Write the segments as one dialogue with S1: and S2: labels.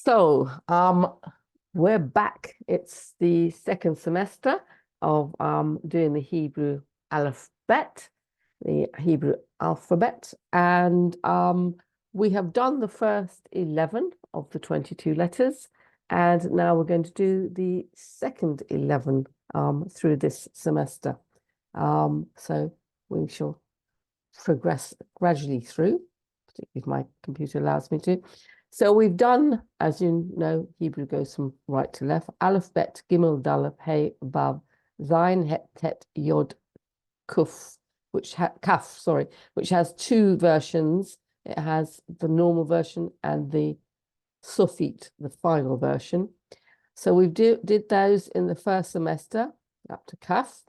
S1: So, we're back. It's the second semester of doing the Hebrew Alefbet, the Hebrew alphabet, and we have done the first 11 of the 22 letters, and now we're going to do the second 11 through this semester. So we shall progress gradually through, particularly if my computer allows me to. So we've done, as you know, Hebrew goes from right to left. Aleph, Bet, Gimel, Daleth, Hey, Vav, Zayin, Het, Tet, Yod, Kuf, Kaf, sorry, which has two versions. It has the normal version and the Sufit, the final version. So we did those in the first semester up to Kaf.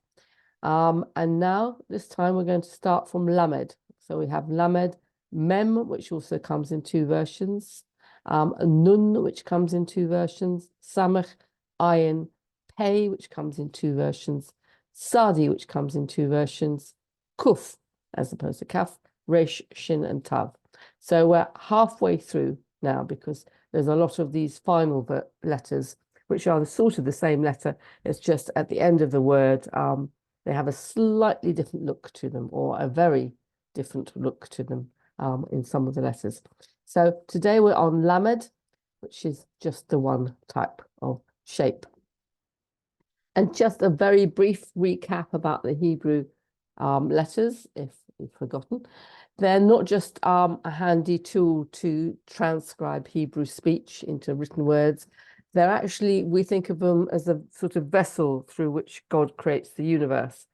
S1: And now this time we're going to start from Lamed. So we have Lamed, Mem, which also comes in two versions, Nun, which comes in two versions, Samech, Ayin, Pei, which comes in two versions, Sadi, which comes in two versions, Kuf, as opposed to Kaf, Resh, Shin, and Tav. So we're halfway through now because there's a lot of these final letters, which are sort of the same letter. It's just at the end of the word, they have a slightly different look to them, or a very different look to them in some of the letters. So today we're on Lamed, which is just the one type of shape. And just a very brief recap about the Hebrew letters, if you've forgotten. They're not just a handy tool to transcribe Hebrew speech into written words. They're actually, we think of them as a sort of vessel through which God creates the universe.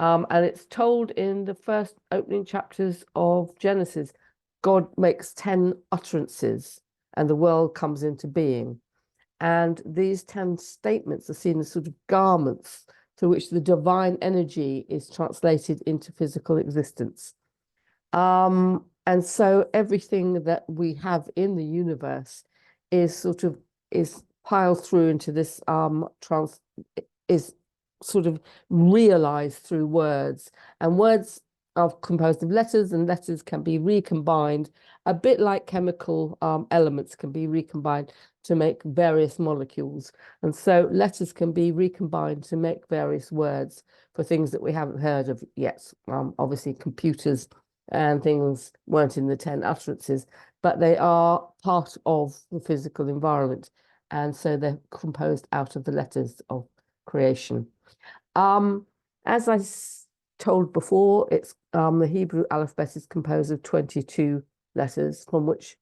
S1: And it's told in the first opening chapters of Genesis, God makes 10 utterances and the world comes into being. And these 10 statements are seen as sort of garments through which the divine energy is translated into physical existence. And so everything that we have in the universe is piled through into this is sort of realized through words, and words are composed of letters, and letters can be recombined, a bit like chemical elements can be recombined to make various molecules. And so letters can be recombined to make various words for things that we haven't heard of yet. Obviously computers and things weren't in the 10 utterances, but they are part of the physical environment. And so they're composed out of the letters of creation. As I told before, it's the Hebrew alphabet is composed of 22 letters, from which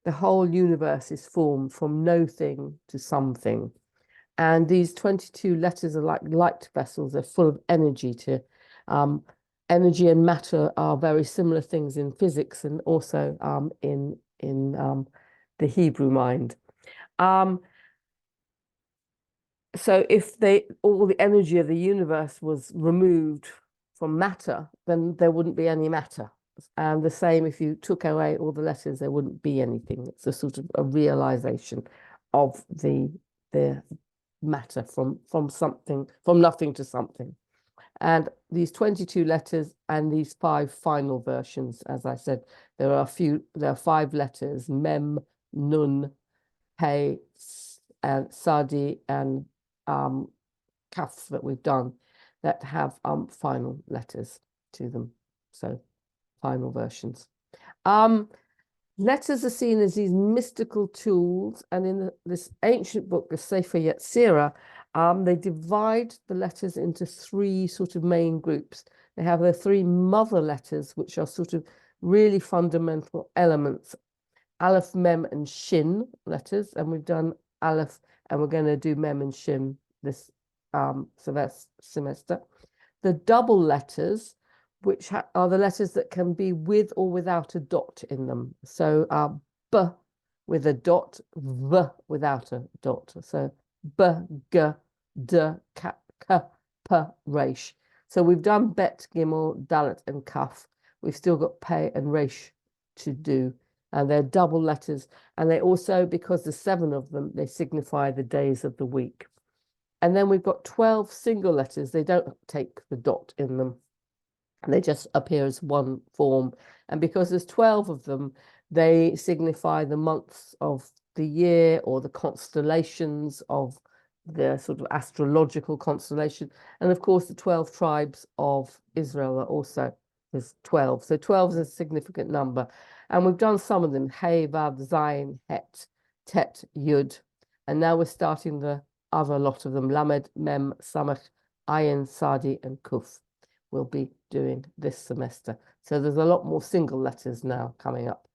S1: the whole universe is formed, from no thing to something. And these 22 letters are like light vessels. They're full of energy. Energy and matter are very similar things in physics and also in the Hebrew mind. So if all the energy of the universe was removed from matter, then there wouldn't be any matter. And the same, if you took away all the letters, there wouldn't be anything. It's a sort of a realization of the matter from something, from nothing to something. And these 22 letters and these 5 final versions, as I said, there are 5 letters, Mem, Nun, Pei, and Sadi, and Kaf that we've done that have final letters to them. So final versions. Letters are seen as these mystical tools, and in this ancient book, the Sefer Yetzirah, they divide the letters into 3 sort of main groups. They have their 3 mother letters, which are sort of really fundamental elements. Aleph, Mem, and Shin letters, and we've done Aleph, and we're going to do Mem and Shin this semester. The double letters, which are the letters that can be with or without a dot in them. So B with a dot, V without a dot. So B, G, D, K, P, Resh. So we've done Bet, Gimel, Dalet, and Kaf. We've still got Pei and Resh to do. And they're double letters. And they also, because there's 7 of them, they signify the days of the week. And then we've got 12 single letters. They don't take the dot in them. And they just appear as one form. And because there's 12 of them, they signify the months of the year or the constellations of the sort of astrological constellation. And of course, the 12 tribes of Israel are also, there's 12. So 12 is a significant number. And we've done some of them, Hey, Vav, Zayin, Het, Tet, Yud. And now we're starting the other lot of them, Lamed, Mem, Samach, Ayin, Sadi, and Kuf. We'll be doing this semester. So there's a lot more single letters now coming up.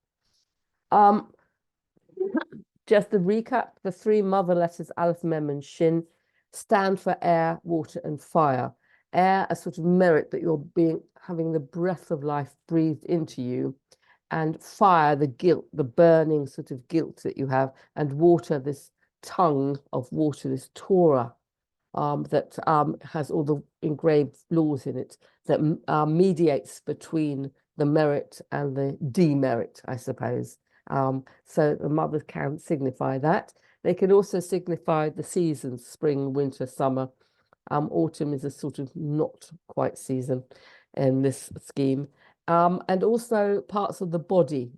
S1: Just to recap, the three mother letters, Aleph, Mem, and Shin, stand for air, water, and fire. Air, a sort of merit that you're having the breath of life breathed into you, and fire, the guilt, the burning sort of guilt that you have, and water, this tongue of water, this Torah, that has all the engraved laws in it that mediates between the merit and the demerit, I suppose. So the mothers can signify that. They can also signify the seasons, spring, winter, summer. Autumn is a sort of not quite season in this scheme. And also parts of the body.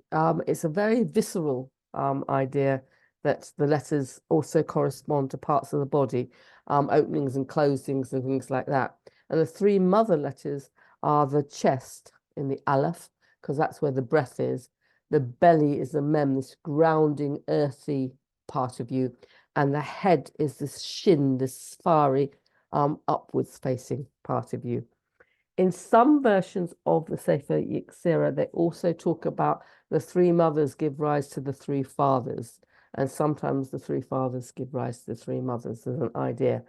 S1: It's a very visceral idea that the letters also correspond to parts of the body, openings and closings and things like that. And the three mother letters are the chest in the Aleph, because that's where the breath is. The belly is the Mem, this grounding, earthy part of you. And the head is this Shin, this fiery, upwards facing part of you. In some versions of the Sefer Yetzirah, they also talk about the three mothers give rise to the three fathers, and sometimes the three fathers give rise to the three mothers. There's an idea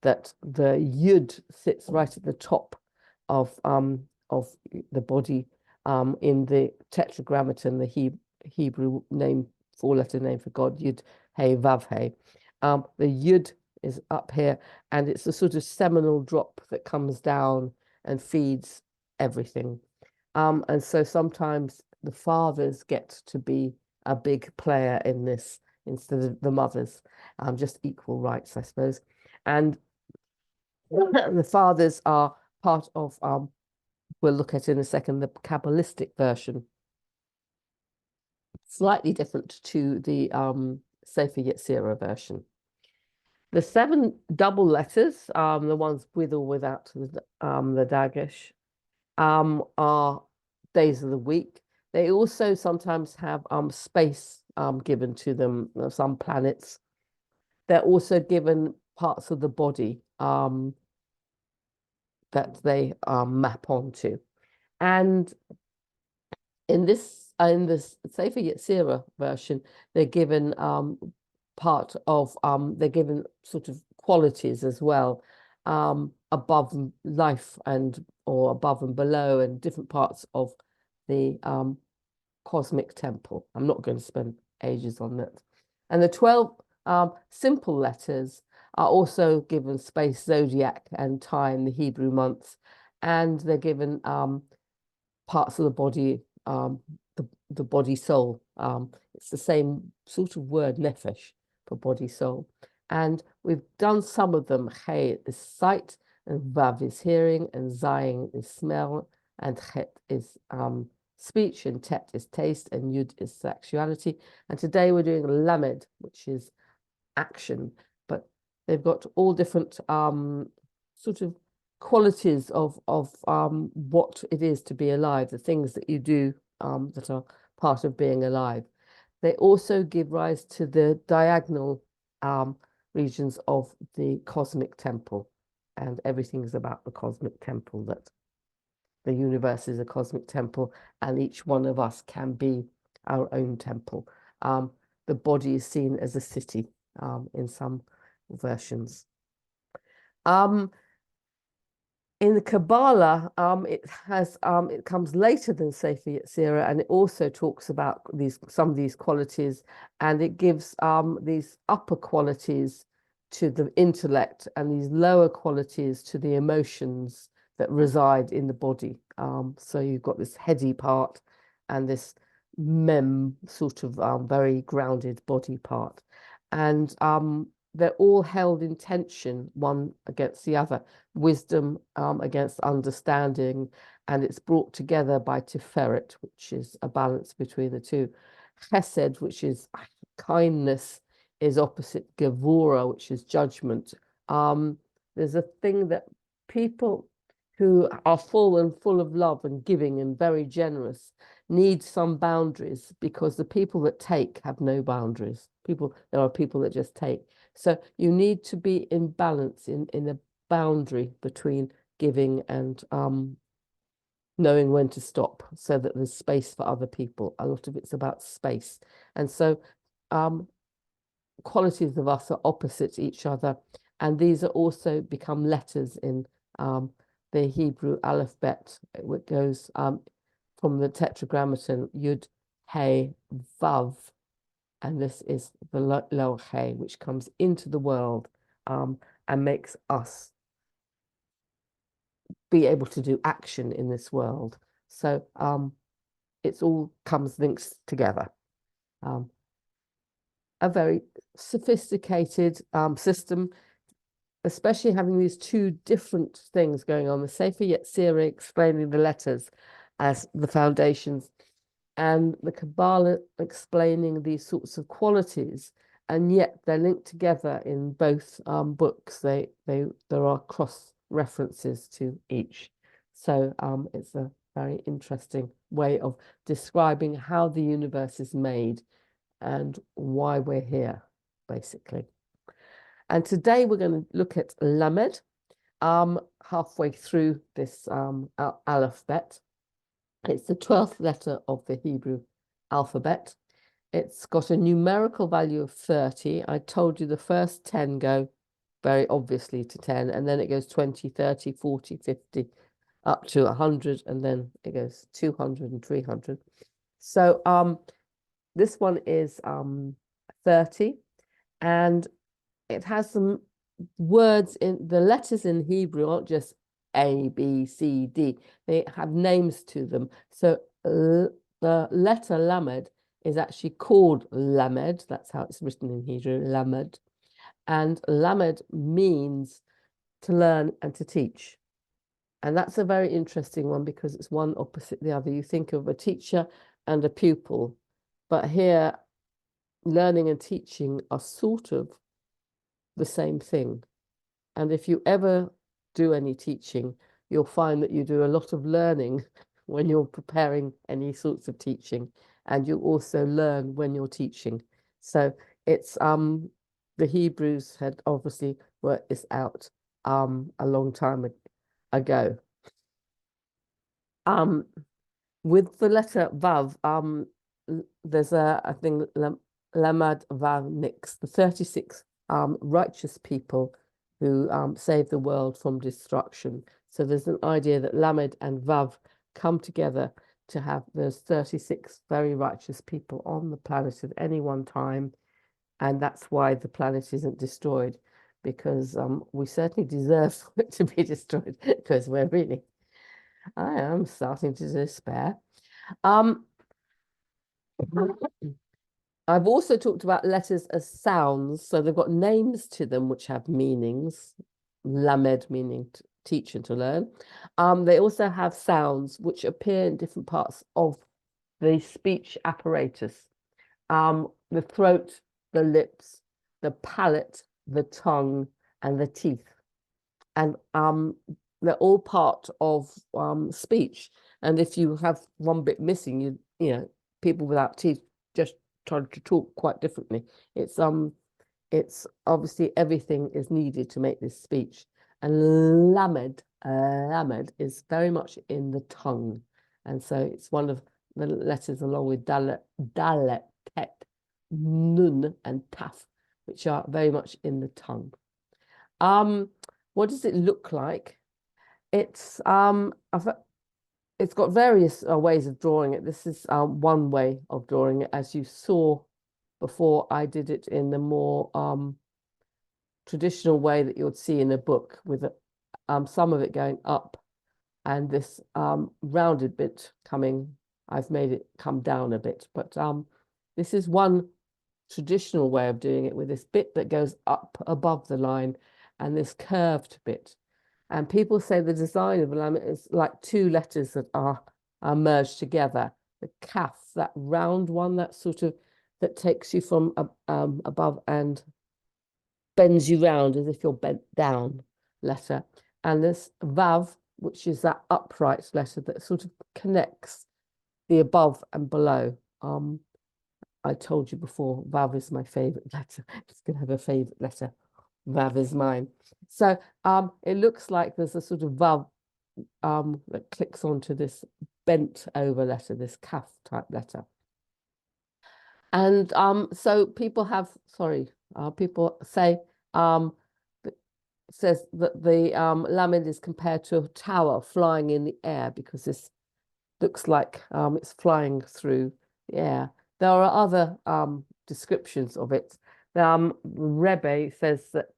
S1: that the Yud sits right at the top of the body in the Tetragrammaton, the Hebrew name, four-letter name for God, Yud Hey Vav Hey. The Yud is up here, and it's a sort of seminal drop that comes down and feeds everything. And so sometimes the fathers get to be a big player in this instead of the mothers, just equal rights, I suppose. And the fathers are part of, we'll look at in a second, the Kabbalistic version. Slightly different to the Sefer Yetzirah version. The 7 double letters, the ones with or without the dagesh, are days of the week. They also sometimes have space given to them, some planets. They're also given parts of the body that they map onto. And in this Sefer Yetzirah version, they're given they're given sort of qualities as well, above life or above and below, and different parts of the cosmic temple. I'm not going to spend ages on that. And the 12 simple letters are also given space, zodiac, and time, the Hebrew months, and they're given parts of the body, the body soul. It's the same sort of word, nefesh, for body soul. And we've done some of them. Hey is sight, and Vav is hearing, and Zayin is smell, and Het is speech, and Tet is taste, and Yud is sexuality. And today we're doing Lamed, which is action, but they've got all different sort of qualities of what it is to be alive, the things that you do that are part of being alive. They also give rise to the diagonal regions of the cosmic temple, and everything is about the cosmic temple, that the universe is a cosmic temple, and each one of us can be our own temple. The body is seen as a city in some versions. In the Kabbalah, it comes later than Sefer Yetzirah, and it also talks about some of these qualities, and it gives these upper qualities to the intellect and these lower qualities to the emotions that reside in the body. So you've got this heady part and this mem sort of very grounded body part, and they're all held in tension, one against the other, wisdom against understanding, and it's brought together by Tiferet, which is a balance between the two. Chesed, which is kindness, is opposite Gevura, which is judgment. There's a thing that people who are full of love and giving and very generous need some boundaries, because the people that take have no boundaries. There are people that just take. So you need to be in balance, in a boundary between giving and knowing when to stop, so that there's space for other people. A lot of it's about space. And so qualities of us are opposite each other. And these are also become letters in the Hebrew Alefbet, which goes from the Tetragrammaton, Yud, He, Vav. And this is the Lo He, which comes into the world and makes us be able to do action in this world. So it's all links together. A very sophisticated system, especially having these two different things going on, the Sefer Yetzirah explaining the letters as the foundations, and the Kabbalah explaining these sorts of qualities, and yet they're linked together in both books. There are cross references to each. So it's a very interesting way of describing how the universe is made and why we're here, basically. And today we're going to look at Lamed, halfway through this alphabet. It's the 12th letter of the Hebrew alphabet. It's got a numerical value of 30. I told you the first 10 go very obviously to 10, and then it goes 20, 30, 40, 50, up to 100, and then it goes 200 and 300. So this one is 30, and it has some words in the letters in Hebrew aren't just A, B, C, D. They have names to them. So the letter Lamed is actually called Lamed. That's how it's written in Hebrew, Lamed. And Lamed means to learn and to teach. And that's a very interesting one, because it's one opposite the other. You think of a teacher and a pupil, but here learning and teaching are sort of the same thing. And if you ever do any teaching, you'll find that you do a lot of learning when you're preparing any sorts of teaching, and you also learn when you're teaching. So it's the Hebrews had obviously worked this out a long time ago. With the letter Vav, there's a thing, Lamad Vav Nix, the 36 righteous people who saved the world from destruction. So there's an idea that Lamed and Vav come together to have those 36 very righteous people on the planet at any one time. And that's why the planet isn't destroyed, because we certainly deserve for it to be destroyed, because I am starting to despair. I've also talked about letters as sounds. So they've got names to them which have meanings. Lamed meaning to teach and to learn. They also have sounds which appear in different parts of the speech apparatus. The throat, the lips, the palate, the tongue, and the teeth. And they're all part of speech. And if you have one bit missing, you know, people without teeth just try to talk quite differently. It's obviously everything is needed to make this speech. And lamed is very much in the tongue. And so it's one of the letters along with dalet, pet, nun, and taf, which are very much in the tongue. What does it look like? It's got various ways of drawing it. This is one way of drawing it, as you saw before. I did it in the more traditional way that you'd see in a book, with some of it going up and this rounded bit coming. I've made it come down a bit, but this is one traditional way of doing it, with this bit that goes up above the line and this curved bit. And people say the design of the lamed is like two letters that are merged together. The kaf, that round one, that sort of that takes you from above and bends you round as if you're bent down letter. And this vav, which is that upright letter that sort of connects the above and below. I told you before, vav is my favorite letter. It's going to have a favorite letter. Vav is mine. So it looks like there's a sort of vav that clicks onto this bent over letter, this kaf type letter. And so people have, people say, says that the lamed is compared to a tower flying in the air because this looks like it's flying through the air. There are other descriptions of it. Rebbe says that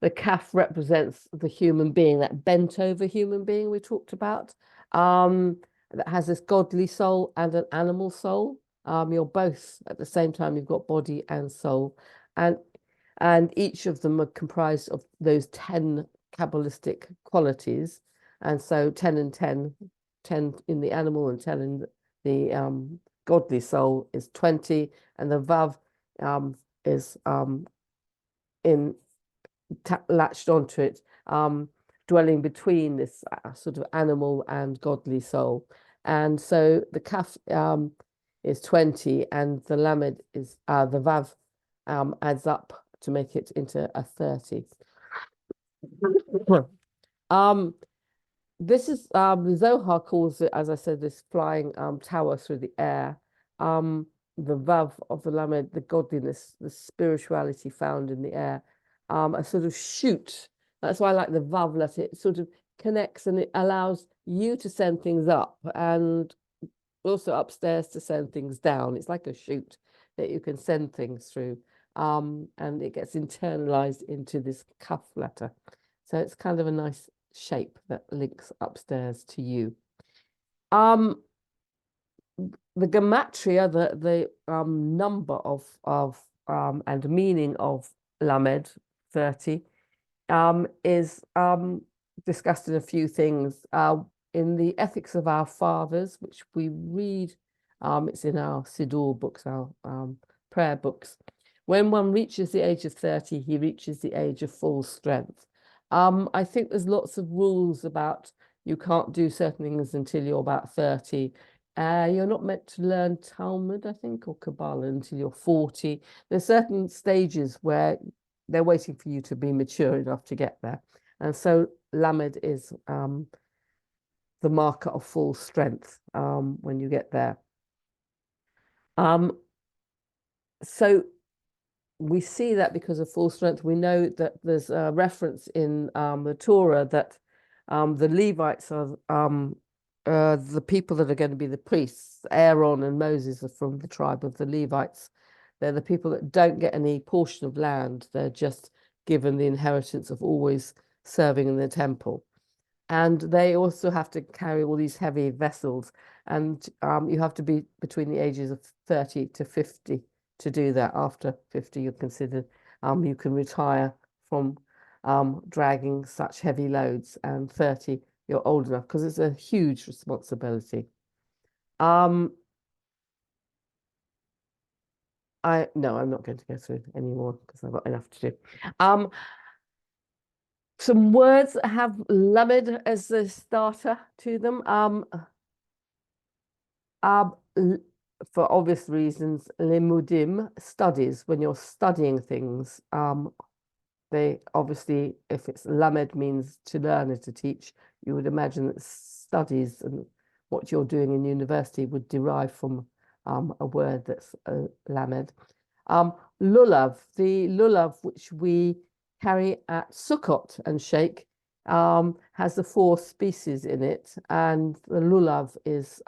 S1: the kaf represents the human being, that bent over human being we talked about, that has this godly soul and an animal soul. You're both at the same time, you've got body and soul. And each of them are comprised of those 10 Kabbalistic qualities. And so 10 and 10, 10 in the animal and 10 in the godly soul is 20. And the Vav is latched onto it, dwelling between this sort of animal and godly soul. And so the Kaf is 20 and the Lamed is, the Vav adds up to make it into a 30. This is Zohar calls it, as I said, this flying tower through the air. The Vav of the Lamed, the godliness, the spirituality found in the air, a sort of shoot. That's why I like the Vav letter. It sort of connects and it allows you to send things up and also upstairs to send things down. It's like a chute that you can send things through. And it gets internalized into this kaf letter. So it's kind of a nice shape that links upstairs to you. The gematria, the number of and meaning of Lamed 30 is discussed in a few things. In the Ethics of Our Fathers, which we read, it's in our Siddur books, our prayer books. When one reaches the age of 30, he reaches the age of full strength. I think there's lots of rules about you can't do certain things until you're about 30. You're not meant to learn Talmud, I think, or Kabbalah until you're 40. There's certain stages where they're waiting for you to be mature enough to get there. And so Lamed is the marker of full strength when you get there. So we see that because of full strength. We know that there's a reference in the Torah that the Levites are the people that are going to be the priests. Aaron and Moses are from the tribe of the Levites. They're the people that don't get any portion of land. They're just given the inheritance of always serving in the temple. And they also have to carry all these heavy vessels. And you have to be between the ages of 30 to 50 to do that. After 50, you're considered, you can retire from dragging such heavy loads. And 30, you're old enough because it's a huge responsibility. No, I'm not going to go through anymore because I've got enough to do. Some words that have lamed as the starter to them. For obvious reasons, limudim, studies. When you're studying things, they obviously, if it's lamed means to learn or to teach, you would imagine that studies and what you're doing in university would derive from a word that's lamed. Lulav, the lulav which we carry at Sukkot and shake, has the 4 species in it, and the lulav is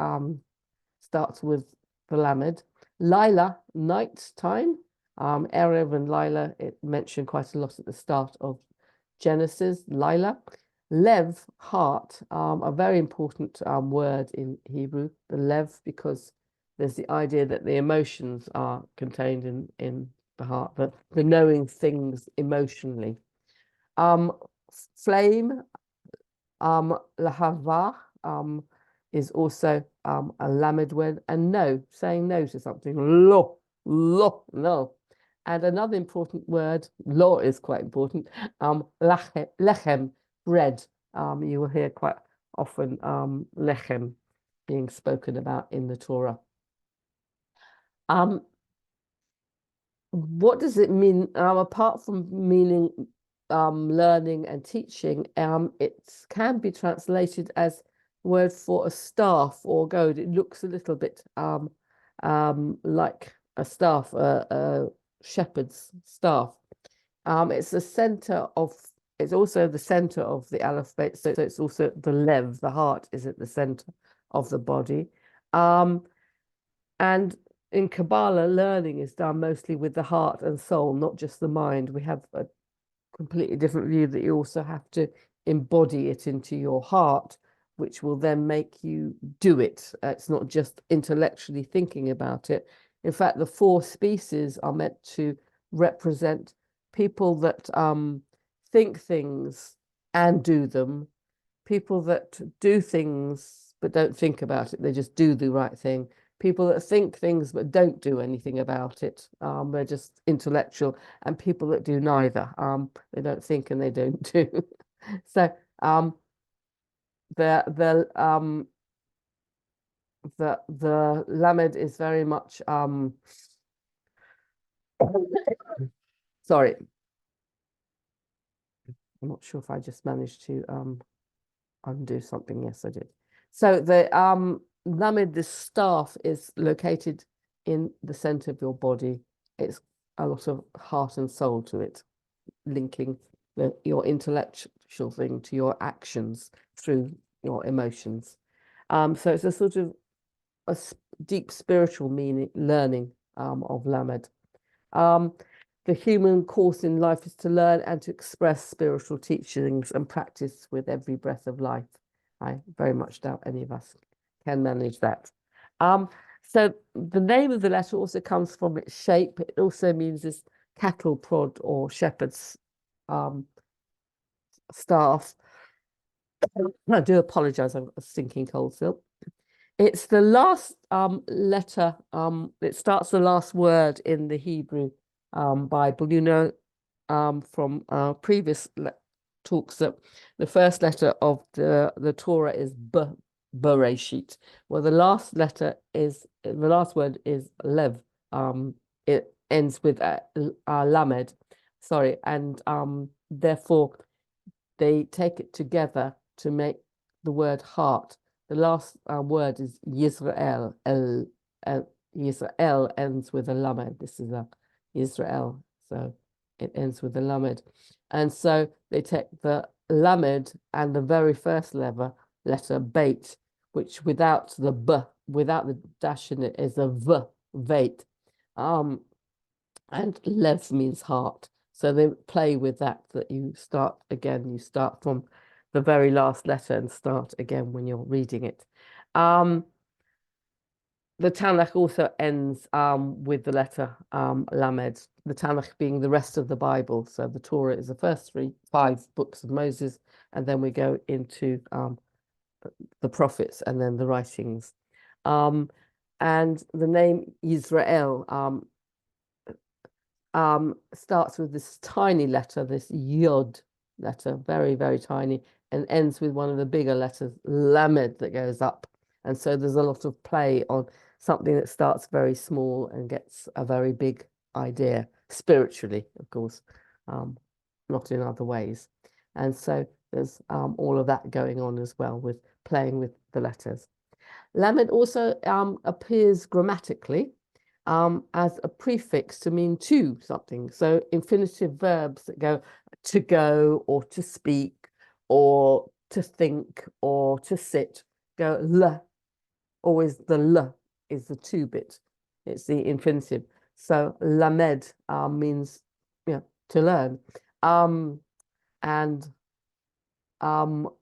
S1: starts with the lamed. Lila, night time. Erev and Lila, it mentioned quite a lot at the start of Genesis. Lila. Lev, heart, a very important word in Hebrew, the lev, because there's the idea that the emotions are contained in the heart, the knowing things emotionally. Flame, Lahava is also a lamed word, and no, saying no to something. No. And another important word, lo is quite important. Lechem, bread. You will hear quite often lechem being spoken about in the Torah. What does it mean? Apart from meaning learning and teaching, it can be translated as word for a staff or goad. It looks a little bit like a staff, a shepherd's staff. It's the center of. It's also the center of the alphabet, so it's also the lev, the heart, is at the center of the body. And in Kabbalah, learning is done mostly with the heart and soul, not just the mind. We have a completely different view that you also have to embody it into your heart, which will then make you do it. It's not just intellectually thinking about it. In fact, the four species are meant to represent people that think things and do them, people that do things but don't think about it, they just do the right thing. People that think things but don't do anything about it, they're just intellectual, and people that do neither, they don't think and they don't do. So the lamed is very much sorry, I'm not sure if I just managed to undo something. Yes, I did. So the lamed, the staff, is located in the center of your body. It's a lot of heart and soul to it, linking your intellectual thing to your actions through your emotions. So it's a sort of a deep spiritual meaning, learning of lamed. The human course in life is to learn and to express spiritual teachings and practice with every breath of life. I very much doubt any of us can manage that. So the name of the letter also comes from its shape. It also means this cattle prod or shepherd's staff. I do apologize, I've got a stinking cold still. It's the last letter, it starts the last word in the Hebrew Bible. You know, from our previous talks that the first letter of the Torah is Bereshit. Well, the last word is Lev. It ends with Lamed, sorry, and therefore they take it together to make the word heart. The last word is Yisrael. Yisrael ends with a lamed. This is a Israel, so it ends with a lamed. And so they take the lamed and the very first letter bait, which without the b, without the dash in it, is a v, veit. And lev means heart. So they play with that you start from the very last letter and start again when you're reading it. The Tanakh also ends with the letter Lamed, the Tanakh being the rest of the Bible. So the Torah is the first 5 books of Moses, and then we go into the prophets and then the writings. And the name Israel starts with this tiny letter, this yod letter, very, very tiny, and ends with one of the bigger letters, lamed, that goes up. And so there's a lot of play on something that starts very small and gets a very big idea, spiritually, of course, not in other ways. And so there's all of that going on as well with playing with the letters. Lamed also appears grammatically as a prefix to mean to something. So infinitive verbs that go to go or to speak or to think or to sit go l. Always the l is the to bit. It's the infinitive. So lamed means to learn. And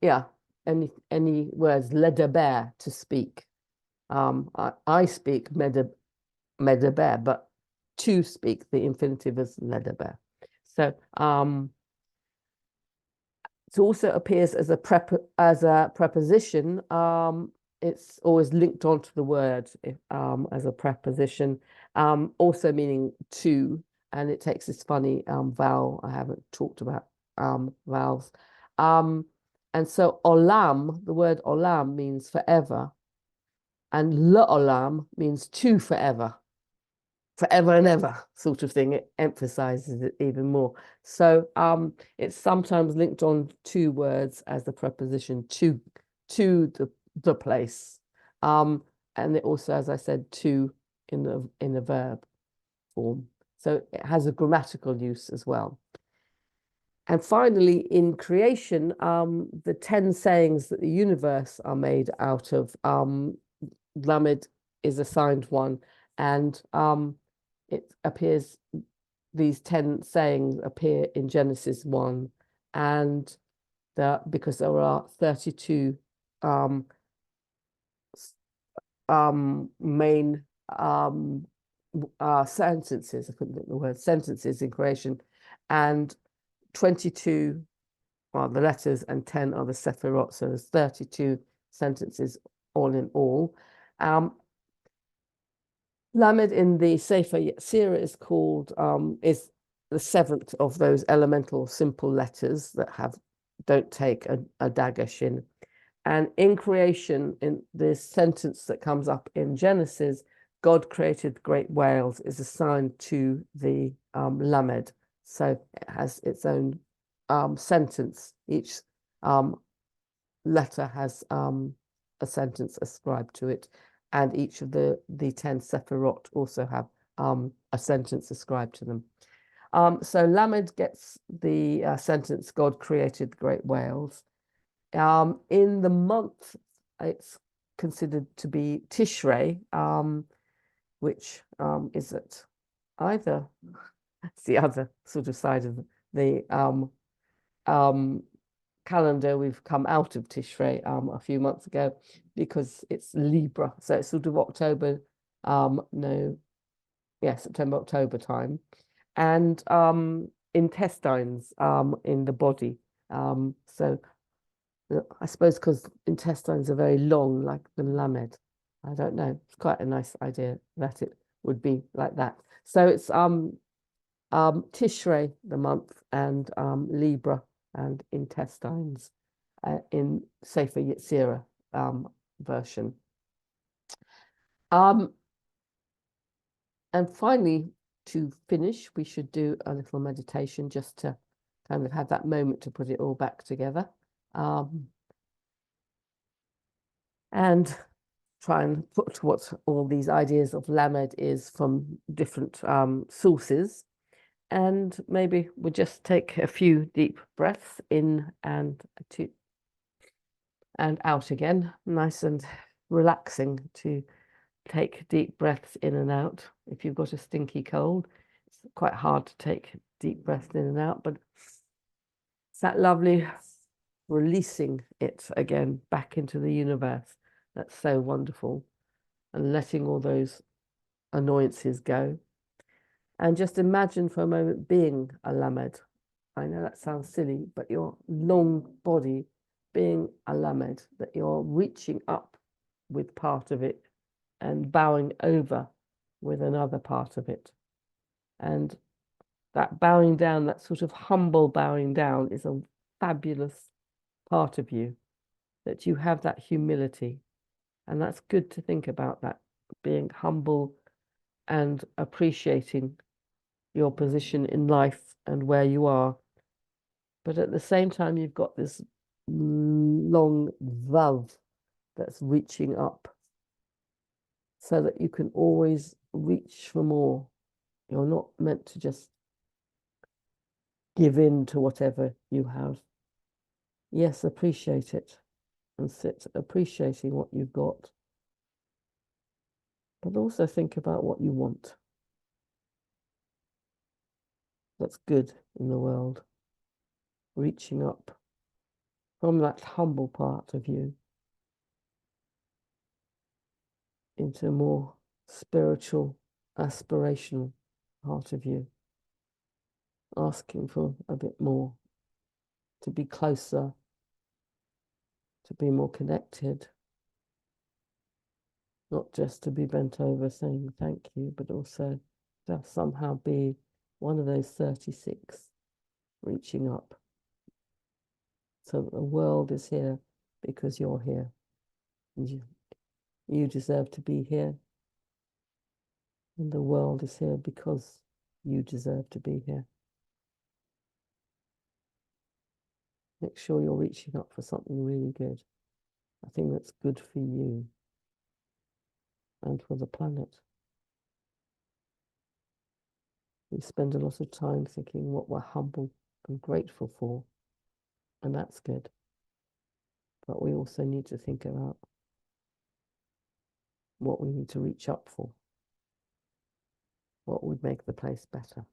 S1: yeah, any words ledaber, to speak. I speak medaber, but to speak, the infinitive is ledaber. So it also appears as a preposition. It's always linked onto the word as a preposition, also meaning to, and it takes this funny vowel. I haven't talked about vowels. And so olam, the word olam means forever, and le'olam means to forever and ever sort of thing. It emphasizes it even more. So it's sometimes linked on two words as the preposition to the place. And it also, as I said, to in the verb form. So it has a grammatical use as well. And finally, in creation, the 10 sayings that the universe are made out of, Lamed is assigned one, and it appears, these 10 sayings appear in Genesis 1, and because there are 32 main sentences, I couldn't think of the word, sentences in creation, and 22 are the letters and 10 are the sephirot, so there's 32 sentences all in all. Lamed in the Sefer Yetzirah is called, is the 7th of those elemental simple letters that don't take a dagger shin. And in creation, in this sentence that comes up in Genesis, God created great whales, is assigned to the Lamed. So it has its own sentence. Each letter has a sentence ascribed to it. And each of the 10 sephirot also have a sentence ascribed to them. So Lamed gets the sentence, God created great whales. In the month, it's considered to be Tishrei, which is at either, it's the other sort of side of the calendar. We've come out of Tishrei a few months ago because it's Libra, so it's sort of October, September, October time, and intestines in the body. So I suppose because intestines are very long, like the Lamed. I don't know. It's quite a nice idea that it would be like that. So it's Tishrei, the month, and Libra and intestines in Sefer Yetzirah version. And finally, to finish, we should do a little meditation just to kind of have that moment to put it all back together. And try and put what all these ideas of Lamed is from different sources. And maybe we'll just take a few deep breaths in and out again. Nice and relaxing to take deep breaths in and out. If you've got a stinky cold, it's quite hard to take deep breaths in and out, but it's that lovely releasing it again back into the universe. That's so wonderful. And letting all those annoyances go. And just imagine for a moment being a Lamed. I know that sounds silly, but your long body being a Lamed, that you're reaching up with part of it and bowing over with another part of it. And that bowing down, that sort of humble bowing down, is a fabulous part of you, that you have that humility. And that's good to think about, that being humble and appreciating your position in life and where you are. But at the same time, you've got this long vav that's reaching up so that you can always reach for more. You're not meant to just give in to whatever you have. Yes, appreciate it and sit appreciating what you've got. But also think about what you want. That's good in the world. Reaching up from that humble part of you into a more spiritual, aspirational part of you, asking for a bit more to be closer, to be more connected, not just to be bent over saying thank you, but also to somehow be one of those 36 reaching up, so that the world is here because you're here. You deserve to be here, and the world is here because you deserve to be here. Make sure you're reaching up for something really good, a thing that's good for you and for the planet. We spend a lot of time thinking what we're humble and grateful for, and that's good. But we also need to think about what we need to reach up for, what would make the place better.